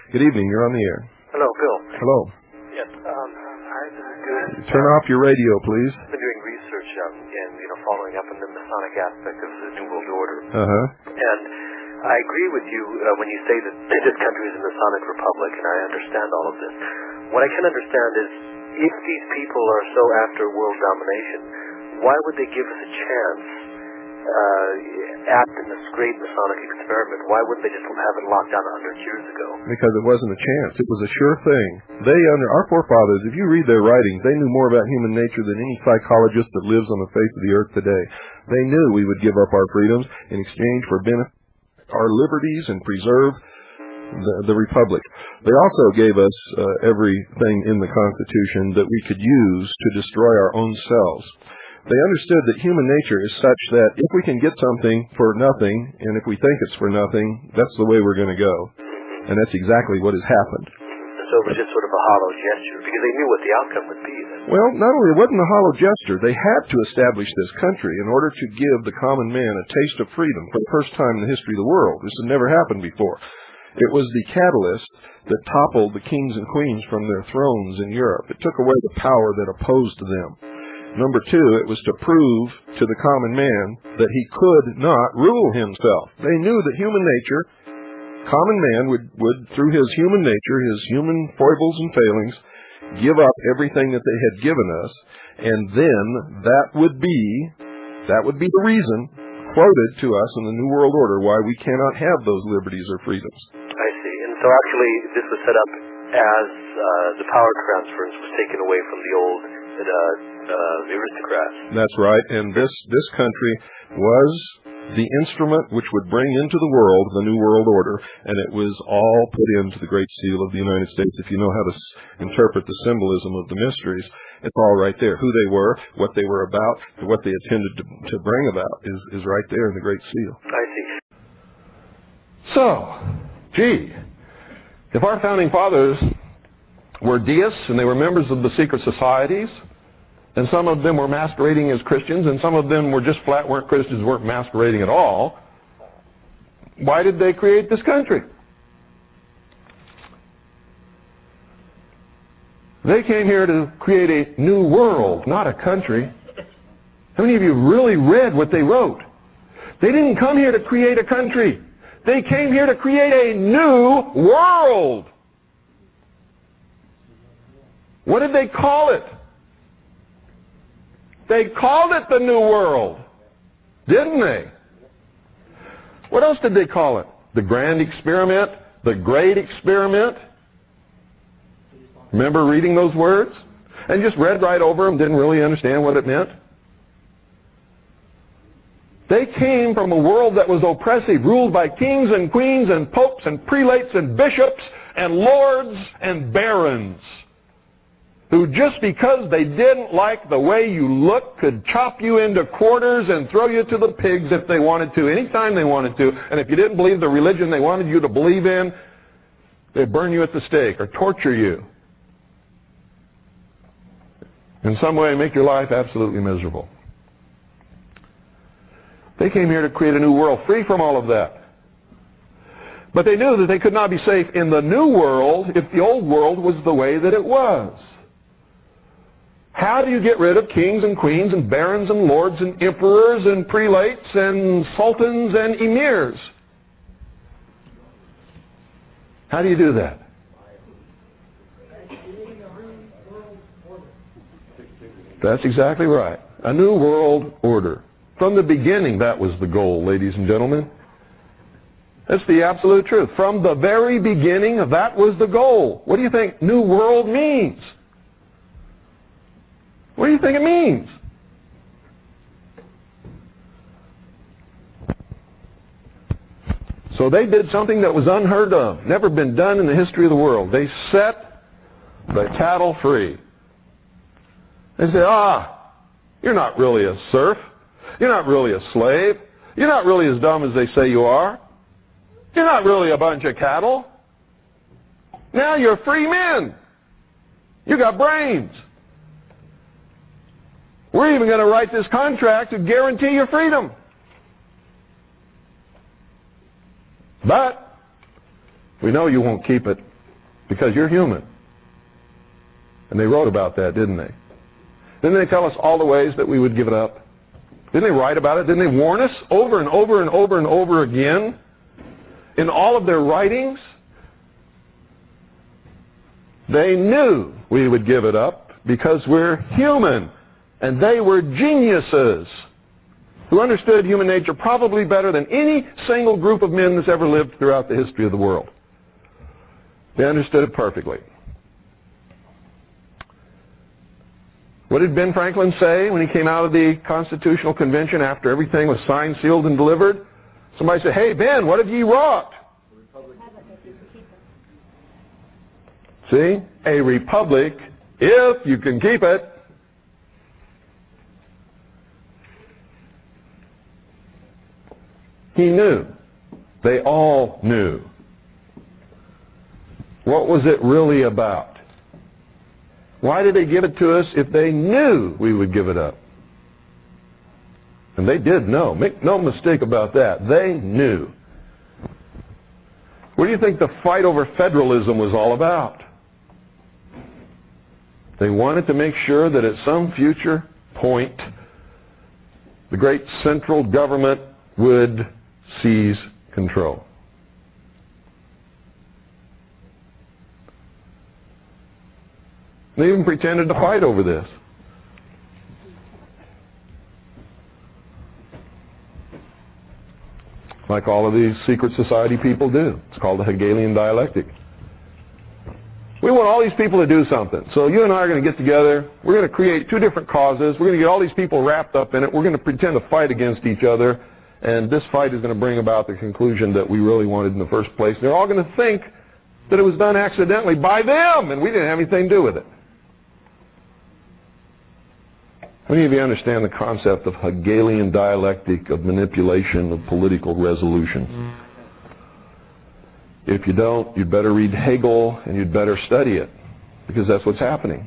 Good evening. You're on the air. Hello, Bill. Hello. Yes. Turn off your radio, please. I've been doing research and following up on the Masonic aspect of the New World Order. And I agree with you when you say that this country is a Masonic republic, and I understand all of this. What I can understand is, if these people are so after world domination, why would they give us a chance at this great Masonic experiment? Why wouldn't they just have it locked down 100 years ago? Because it wasn't a chance. It was a sure thing. Our forefathers, if you read their writings, they knew more about human nature than any psychologist that lives on the face of the earth today. They knew we would give up our freedoms in exchange for our liberties and preserve the Republic. They also gave us everything in the Constitution that we could use to destroy our own selves. They understood that human nature is such that if we can get something for nothing, and if we think it's for nothing, that's the way we're going to go. And that's exactly what has happened. So it was just sort of a hollow gesture, because they knew what the outcome would be then. Well, not only it wasn't a hollow gesture, they had to establish this country in order to give the common man a taste of freedom for the first time in the history of the world. This had never happened before. It was the catalyst that toppled the kings and queens from their thrones in Europe. It took away the power that opposed them. Number two, it was to prove to the common man that he could not rule himself. They knew that human nature, common man would through his human nature, his human foibles and failings, give up everything that they had given us, and then that would be the reason quoted to us in the New World Order why we cannot have those liberties or freedoms. I see. And so actually this was set up as the power transference was taken away from the old the aristocrats. That's right, and this country was the instrument which would bring into the world the New World Order, and it was all put into the Great Seal of the United States. If you know how to interpret the symbolism of the mysteries, it's all right there. Who they were, what they were about, and what they intended to bring about is right there in the Great Seal. I see. So, if our founding fathers were deists and they were members of the secret societies, and some of them were masquerading as Christians, and some of them were just weren't Christians, weren't masquerading at all, why did they create this country? They came here to create a new world, not a country. How many of you really read what they wrote? They didn't come here to create a country. They came here to create a new world. What did they call it? They called it the New World, didn't they? What else did they call it? The Grand Experiment? The Great Experiment? Remember reading those words? And just read right over them, didn't really understand what it meant? They came from a world that was oppressive, ruled by kings and queens and popes and prelates and bishops and lords and barons, who just because they didn't like the way you looked could chop you into quarters and throw you to the pigs if they wanted to, anytime they wanted to. And if you didn't believe the religion they wanted you to believe in, they'd burn you at the stake or torture you. In some way, make your life absolutely miserable. They came here to create a new world free from all of that. But they knew that they could not be safe in the new world if the old world was the way that it was. How do you get rid of kings and queens and barons and lords and emperors and prelates and sultans and emirs? How do you do that? That's exactly right. A new world order. From the beginning, that was the goal, ladies and gentlemen. That's the absolute truth. From the very beginning, that was the goal. What do you think New World means? What do you think it means? So they did something that was unheard of, never been done in the history of the world. They set the cattle free. They said, you're not really a serf. You're not really a slave. You're not really as dumb as they say you are. You're not really a bunch of cattle. Now you're free men. You got brains. We're even going to write this contract to guarantee your freedom. But we know you won't keep it because you're human. And they wrote about that, didn't they? Didn't they tell us all the ways that we would give it up? Didn't they write about it? Didn't they warn us over and over and over and over again in all of their writings? They knew we would give it up because we're human, and they were geniuses who understood human nature probably better than any single group of men that's ever lived throughout the history of the world. They understood it perfectly. What did Ben Franklin say when he came out of the Constitutional Convention after everything was signed, sealed, and delivered? Somebody said, "Hey, Ben, what have ye wrought?" See? A republic, if you can keep it. He knew. They all knew. What was it really about? Why did they give it to us if they knew we would give it up? And they did know. Make no mistake about that. They knew. What do you think the fight over federalism was all about? They wanted to make sure that at some future point, the great central government would seize control. They even pretended to fight over this. Like all of these secret society people do. It's called the Hegelian dialectic. We want all these people to do something. So you and I are going to get together. We're going to create two different causes. We're going to get all these people wrapped up in it. We're going to pretend to fight against each other. And this fight is going to bring about the conclusion that we really wanted in the first place. And they're all going to think that it was done accidentally by them, and we didn't have anything to do with it. How many of you understand the concept of Hegelian dialectic of manipulation of political resolution? If you don't, you'd better read Hegel and you'd better study it, because that's what's happening.